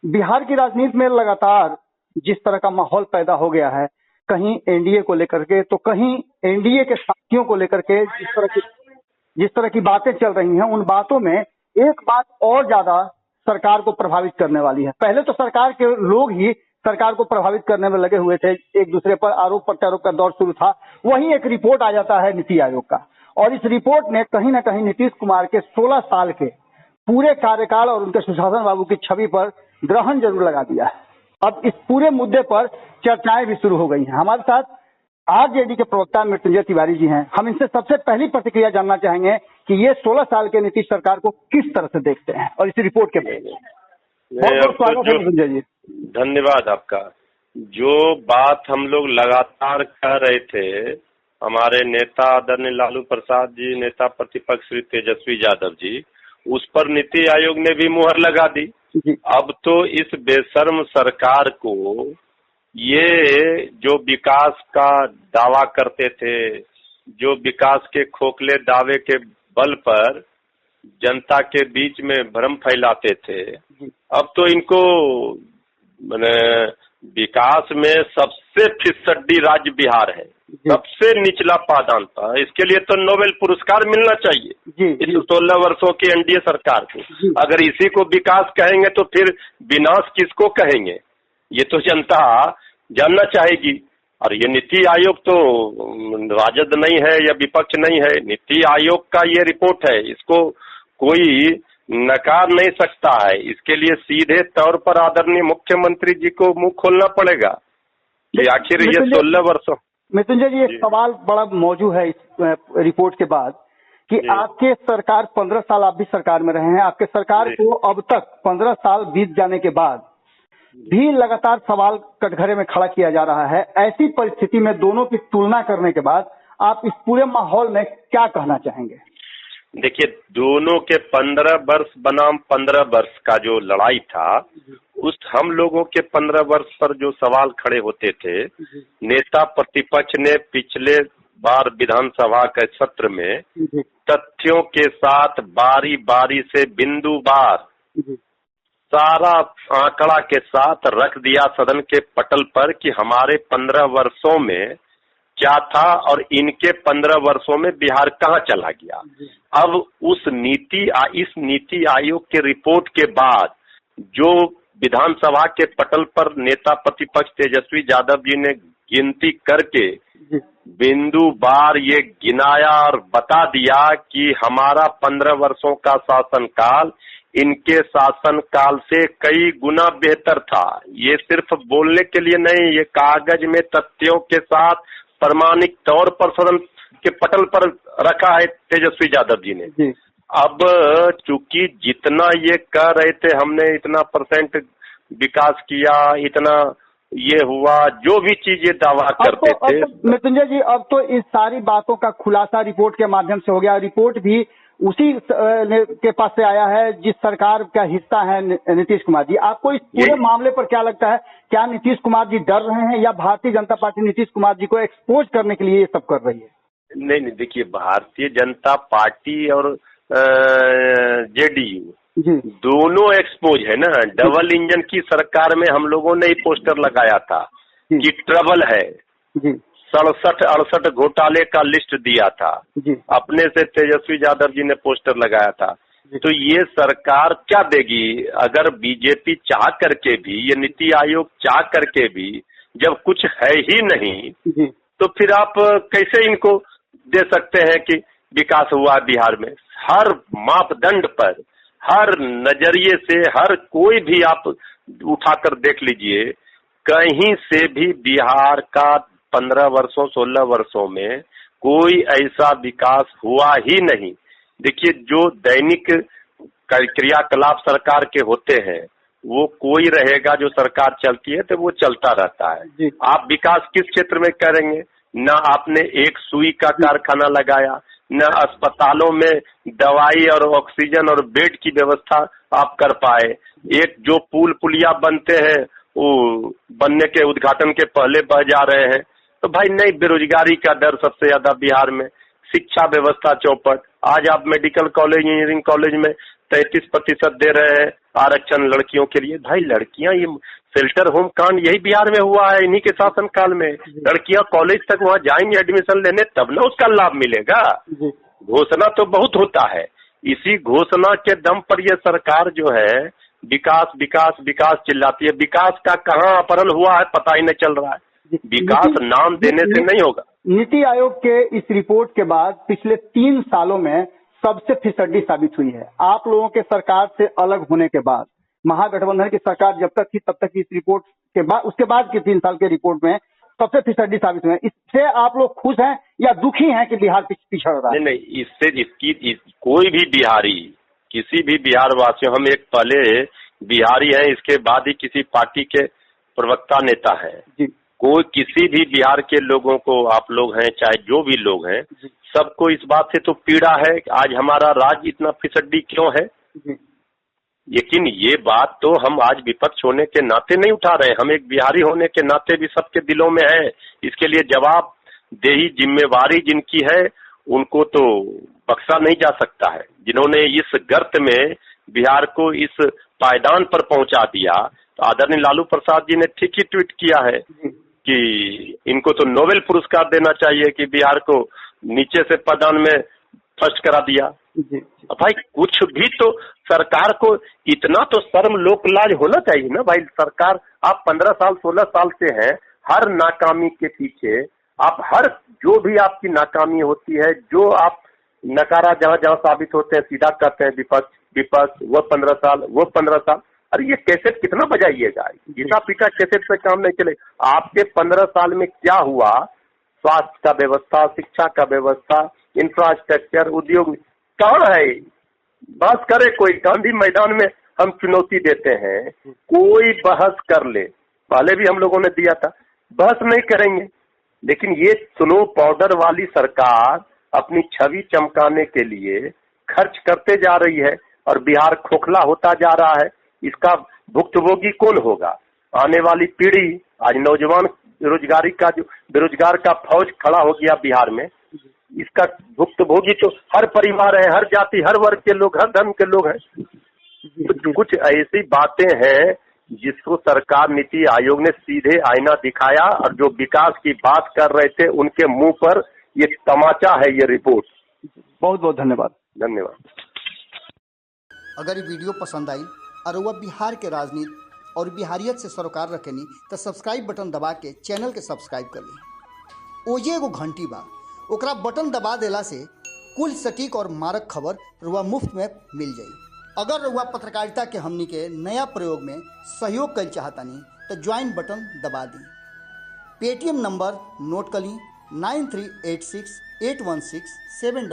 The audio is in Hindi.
बिहार की राजनीति में लगातार जिस तरह का माहौल पैदा हो गया है, कहीं एनडीए को लेकर के तो कहीं एनडीए के साथियों को लेकर के जिस तरह की बातें चल रही हैं, उन बातों में एक बात और ज्यादा सरकार को प्रभावित करने वाली है। पहले तो सरकार के लोग ही सरकार को प्रभावित करने में लगे हुए थे, एक दूसरे पर आरोप प्रत्यारोप का दौर शुरू था। वहीं एक रिपोर्ट आ जाता है नीति आयोग का, और इस रिपोर्ट ने कहीं ना कहीं नीतीश कुमार के 16 साल के पूरे कार्यकाल और उनके सुशासन बाबू की छवि पर ग्रहण जरूर लगा दिया है। अब इस पूरे मुद्दे पर चर्चाएं भी शुरू हो गई हैं। हमारे साथ आरजेडी के प्रवक्ता मृत्युंजय तिवारी जी हैं। हम इनसे सबसे पहली प्रतिक्रिया जानना चाहेंगे कि ये 16 साल के नीतीश सरकार को किस तरह से देखते हैं और इस रिपोर्ट के बारे में। बहुत बहुत स्वागत है मृत्युंजय जी। धन्यवाद आपका। जो बात हम लोग लगातार कह रहे थे, हमारे नेता आदरणीय लालू प्रसाद जी, नेता प्रतिपक्ष श्री तेजस्वी यादव जी, उस पर नीति आयोग ने भी मुहर लगा दी। अब तो इस बेशर्म सरकार को ये जो विकास का दावा करते थे, जो विकास के खोखले दावे के बल पर जनता के बीच में भ्रम फैलाते थे, अब तो इनको माने विकास में सबसे फिसड्डी राज्य बिहार है, सबसे निचला पादान था। इसके लिए तो नोबेल पुरस्कार मिलना चाहिए इस 16 वर्षों की एनडीए सरकार को। अगर इसी को विकास कहेंगे तो फिर विनाश किसको कहेंगे, ये तो जनता जानना चाहेगी। और ये नीति आयोग तो राजद नहीं है या विपक्ष नहीं है, नीति आयोग का ये रिपोर्ट है, इसको कोई नकार नहीं सकता है। इसके लिए सीधे तौर पर आदरणीय मुख्यमंत्री जी को मुंह खोलना पड़ेगा कि आखिर ये 16 वर्षों। मृत्युंजय जी, एक सवाल बड़ा मौजूद है इस रिपोर्ट के बाद कि आपके सरकार 15 साल आप भी सरकार में रहे हैं, आपके सरकार को अब तक 15 साल बीत जाने के बाद भी लगातार सवाल कटघरे में खड़ा किया जा रहा है। ऐसी परिस्थिति में दोनों की तुलना करने के बाद आप इस पूरे माहौल में क्या कहना चाहेंगे? देखिए, दोनों के 15 वर्ष बनाम 15 वर्ष का जो लड़ाई था, उस हम लोगों के 15 वर्ष पर जो सवाल खड़े होते थे, नेता प्रतिपक्ष ने पिछले बार विधानसभा के सत्र में तथ्यों के साथ बारी बारी से बिंदुवार सारा आंकड़ा के साथ रख दिया सदन के पटल पर कि हमारे 15 वर्षों में क्या था और इनके 15 वर्षों में बिहार कहाँ चला गया। अब इस नीति आयोग के रिपोर्ट के बाद जो विधानसभा के पटल पर नेता प्रतिपक्ष तेजस्वी यादव जी ने गिनती करके बिंदु बार ये गिनाया और बता दिया कि हमारा 15 वर्षों का शासनकाल इनके शासनकाल से कई गुना बेहतर था। ये सिर्फ बोलने के लिए नहीं, ये कागज में तथ्यों के साथ प्रमाणिक तौर पर सदन के पटल पर रखा है तेजस्वी यादव जी ने। अब चूंकि जितना ये कह रहे थे हमने इतना परसेंट विकास किया, इतना ये हुआ, जो भी चीजें दावा करते थे। मृत्युंजय जी, अब तो इस सारी बातों का खुलासा रिपोर्ट के माध्यम से हो गया। रिपोर्ट भी उसी के पास से आया है जिस सरकार का हिस्सा है नीतीश कुमार जी। आपको इस पूरे मामले पर क्या लगता है, क्या नीतीश कुमार जी डर रहे हैं या भारतीय जनता पार्टी नीतीश कुमार जी को एक्सपोज करने के लिए ये सब कर रही है? नहीं, देखिए, भारतीय जनता पार्टी और जेडीयू दोनों एक्सपोज है ना। डबल इंजन की सरकार में हम लोगों ने ही पोस्टर लगाया था कि ट्रबल है। 67-68 घोटाले का लिस्ट दिया था, अपने से तेजस्वी यादव जी ने पोस्टर लगाया था। तो ये सरकार क्या देगी? अगर बीजेपी चाह करके भी, ये नीति आयोग चाह करके भी जब कुछ है ही नहीं, तो फिर आप कैसे इनको दे सकते हैं कि विकास हुआ बिहार में? हर मापदंड पर, हर नजरिए से, हर कोई भी आप उठाकर देख लीजिए, कहीं से भी बिहार का 15 वर्षों 16 वर्षों में कोई ऐसा विकास हुआ ही नहीं। देखिए, जो दैनिक क्रियाकलाप सरकार के होते हैं वो कोई रहेगा, जो सरकार चलती है तो वो चलता रहता है। आप विकास किस क्षेत्र में करेंगे? न आपने एक सुई का कारखाना लगाया, न अस्पतालों में दवाई और ऑक्सीजन और बेड की व्यवस्था आप कर पाए। एक जो पुल पुलिया बनते हैं वो बनने के उद्घाटन के पहले बह जा रहे हैं। तो भाई नहीं, बेरोजगारी का दर सबसे ज्यादा बिहार में, शिक्षा व्यवस्था चौपट। आज आप मेडिकल कॉलेज, इंजीनियरिंग कॉलेज में 33% दे रहे हैं आरक्षण लड़कियों के लिए। भाई लड़कियां, ये शेल्टर होम कांड यही बिहार में हुआ है, इन्हीं के शासन काल में। लड़कियां कॉलेज तक वहां जाएंगी एडमिशन लेने, तब ना उसका लाभ मिलेगा। घोषणा तो बहुत होता है, इसी घोषणा के दम पर ये सरकार जो है विकास विकास विकास चिल्लाती है। विकास का कहाँ अपहरण हुआ है पता ही नहीं चल रहा है। विकास नाम देने से नहीं होगा। नीति आयोग के इस रिपोर्ट के बाद पिछले 3 सालों में सबसे फिसड्डी साबित हुई है। आप लोगों के सरकार से अलग होने के बाद, महागठबंधन की सरकार जब तक थी तब तक इस रिपोर्ट के बाद, उसके बाद की 3 साल के रिपोर्ट में सबसे फिसड्डी साबित हुए हैं। इससे आप लोग खुश हैं या दुखी हैं कि बिहार पिछड़ रहा है? नहीं, इससे कोई भी बिहारी, किसी भी बिहार वासियों, हम एक पहले बिहारी हैं, इसके बाद ही किसी पार्टी के प्रवक्ता नेता है। कोई किसी भी बिहार के लोगों को, आप लोग हैं चाहे जो भी लोग हैं, सबको इस बात से तो पीड़ा है कि आज हमारा राज्य इतना फिसड्डी क्यों है। लेकिन ये बात तो हम आज विपक्ष होने के नाते नहीं उठा रहे, हम एक बिहारी होने के नाते भी सबके दिलों में है। इसके लिए जवाबदेही जिम्मेवारी जिनकी है उनको तो बख्शा नहीं जा सकता है। जिन्होंने इस गर्त में बिहार को इस पायदान पर पहुंचा दिया, तो आदरणीय लालू प्रसाद जी ने ठीक ही ट्वीट किया है कि इनको तो नोबेल पुरस्कार देना चाहिए कि बिहार को नीचे से पायदान में फर्स्ट करा दिया। भाई कुछ भी तो सरकार को इतना तो शर्म लोक लाज होना चाहिए ना भाई। सरकार, आप 15 साल 16 साल से हैं, हर नाकामी के पीछे आप, हर जो भी आपकी नाकामी होती है, जो आप नकारा जहां जहां साबित होते हैं, सीधा कहते हैं विपक्ष वो 15 साल, वो 15 साल। अरे ये कैसेट कितना बजाइएगा, गीता पीटा कैसेट से काम नहीं चले। आपके 15 साल में क्या हुआ, स्वास्थ्य का व्यवस्था, शिक्षा का व्यवस्था, इंफ्रास्ट्रक्चर, उद्योग कहाँ है? बस करे कोई, गांधी मैदान में हम चुनौती देते हैं, कोई बहस कर ले। पहले भी हम लोगों ने दिया था, बहस नहीं करेंगे। लेकिन ये स्नो पाउडर वाली सरकार अपनी छवि चमकाने के लिए खर्च करते जा रही है और बिहार खोखला होता जा रहा है। इसका भुक्तभोगी कौन होगा? आने वाली पीढ़ी। आज नौजवान रोजगारी का, जो बेरोजगार का फौज खड़ा हो गया बिहार में, इसका भुक्तभोगी तो हर परिवार है, हर जाति, हर वर्ग के लोग, हर धर्म के लोग हैं। कुछ ऐसी बातें हैं जिसको सरकार, नीति आयोग ने सीधे आईना दिखाया, और जो विकास की बात कर रहे थे उनके मुंह पर ये तमाचा है, ये रिपोर्ट। बहुत बहुत धन्यवाद। धन्यवाद। अगर ये वीडियो पसंद आई और वह बिहार के राजनीति और बिहारियत से सरोकार रखेनी तो सब्सक्राइब बटन दबा के चैनल के सब्सक्राइब कर ली। ओजे एगो घंटी बा, ओकरा बटन दबा देला से कुल सटीक और मारक खबर रुआ मुफ्त में मिल जाई। अगर रुआ पत्रकारिता के हमनी के नया प्रयोग में सहयोग कर चाहतानी तो ज्वाइन बटन दबा दी। पेटीएम नंबर नोट कर ली 93868167